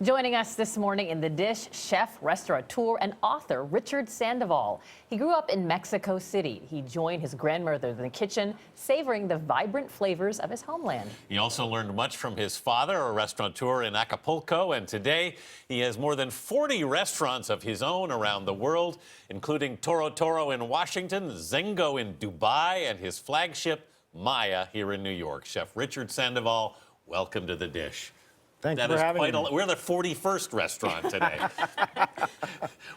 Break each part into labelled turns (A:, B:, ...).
A: Joining us this morning in The Dish, chef, restaurateur, and author Richard Sandoval. He grew up in Mexico City. He joined his grandmother in the kitchen, savoring the vibrant flavors of his homeland.
B: He also learned much from his father, a restaurateur in Acapulco, and today he has more than 40 restaurants of his own around the world, including Toro Toro in Washington, Zengo in Dubai, and his flagship, Maya, here in New York. Chef Richard Sandoval, welcome to The Dish.
C: Thank you for having me.
B: We're the 41st restaurant today.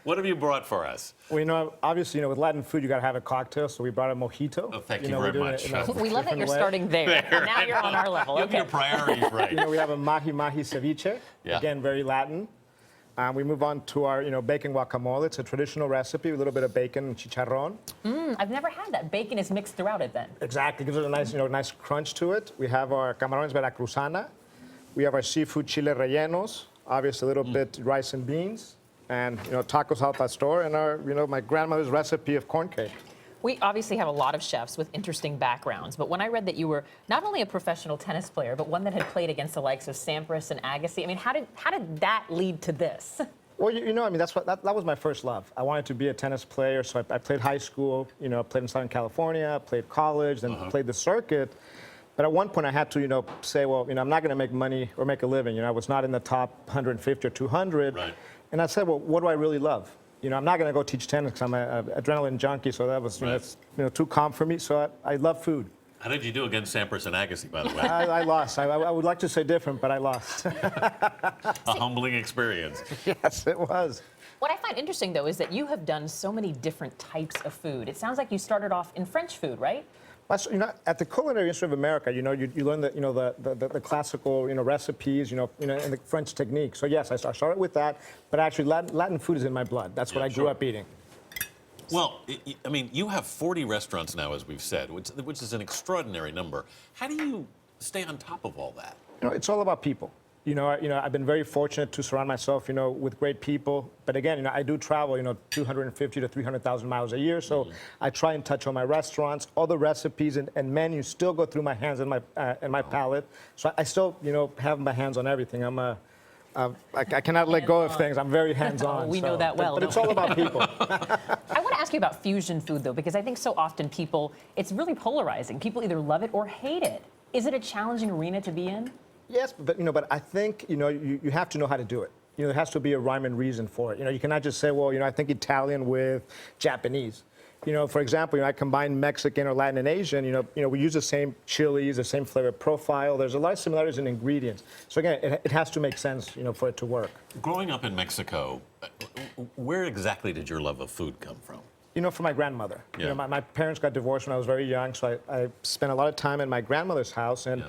B: What have you brought for us?
C: Well, obviously, with Latin food, you got to have a cocktail, so we brought a mojito.
B: Oh, thank you very much.
A: We love that you're starting there. And now you're on our level.
B: You have your priorities right.
C: We have a mahi-mahi ceviche, again, very Latin. We move on to our, bacon guacamole. It's a traditional recipe with a little bit of bacon and chicharrón.
A: I've never had that. Bacon is mixed throughout it then.
C: Exactly. Gives it a nice, nice crunch to it. We have our camarones veracruzana. We have our seafood chile rellenos, obviously a little bit rice and beans, and tacos al pastor, and our my grandmother's recipe of corn cake.
A: We obviously have a lot of chefs with interesting backgrounds, but when I read that you were not only a professional tennis player, but one that had played against the likes of Sampras and Agassi, I mean, how did that lead to this?
C: Well, that was my first love. I wanted to be a tennis player, so I played high school, played in Southern California, played college, then played the circuit. But at one point, I had to, say, well, I'm not going to make money or make a living. I was not in the top 150 or 200.
B: Right.
C: And I said, well, what do I really love? I'm not going to go teach tennis because I'm an adrenaline junkie, so that was that's, too calm for me. So I love food.
B: How did you do against Sampras and Agassi, by the way?
C: I lost. I would like to say different, but I lost.
B: A humbling experience.
C: Yes, it was.
A: What I find interesting, though, is that you have done so many different types of food. It sounds like you started off in French food, right?
C: At the Culinary Institute of America, you learn the classical, recipes, and the French technique. So yes, I started with that, but actually Latin food is in my blood. That's what I grew up eating.
B: Well, I mean, you have 40 restaurants now, as we've said, which is an extraordinary number. How do you stay on top of all that?
C: It's all about people. I've been very fortunate to surround myself, with great people. But again, I do travel, 250 to 300,000 miles a year. So I try and touch on my restaurants. All the recipes and menus still go through my hands and my palate. So I still, have my hands on everything. I cannot let go of things. I'm very hands-on.
A: We know that well.
C: But it's all about people.
A: I want to ask you about fusion food, though, because I think so often it's really polarizing. People either love it or hate it. Is it a challenging arena to be in?
C: Yes, but I think, you have to know how to do it. There has to be a rhyme and reason for it. You cannot just say, well, I think Italian with Japanese. For example, I combine Mexican or Latin and Asian, we use the same chilies, the same flavor profile. There's a lot of similarities in ingredients. So again, it has to make sense, for it to work.
B: Growing up in Mexico, where exactly did your love of food come from?
C: From my grandmother.
B: Yeah.
C: My parents got divorced when I was very young, so I spent a lot of time in my grandmother's house, and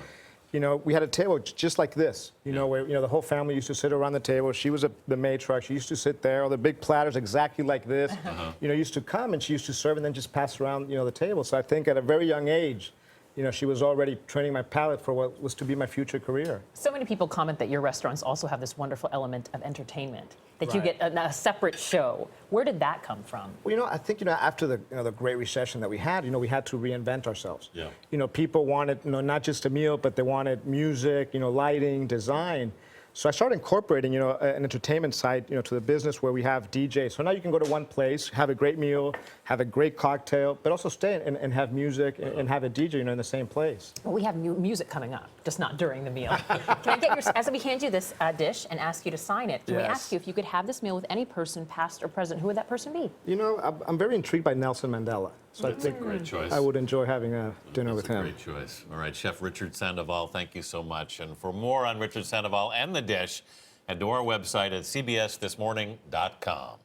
C: we had a table just like this, where, the whole family used to sit around the table. She was the matriarch. She used to sit there, or the big platters exactly like this. Used to come and she used to serve and then just pass around, the table. So I think at a very young age, she was already training my palate for what was to be my future career.
A: So many people comment that your restaurants also have this wonderful element of entertainment, that you get a separate show. Where did that come from?
C: Well, I think, after the Great Recession that we had to reinvent ourselves.
B: Yeah.
C: People wanted, not just a meal, but they wanted music, lighting, design. So I started incorporating, an entertainment side, to the business where we have DJs. So now you can go to one place, have a great meal, have a great cocktail, but also stay and have music and have a DJ, in the same place.
A: Well, we have music coming up, just not during the meal. Can I get as we hand you this dish and ask you to sign it, can we ask you if you could have this meal with any person, past or present, who would that person be?
C: I'm very intrigued by Nelson Mandela. So
B: That's a great choice.
C: I would enjoy having a dinner with him.
B: That's a great choice. All right, Chef Richard Sandoval, thank you so much. And for more on Richard Sandoval and The Dish, head to our website at cbsthismorning.com.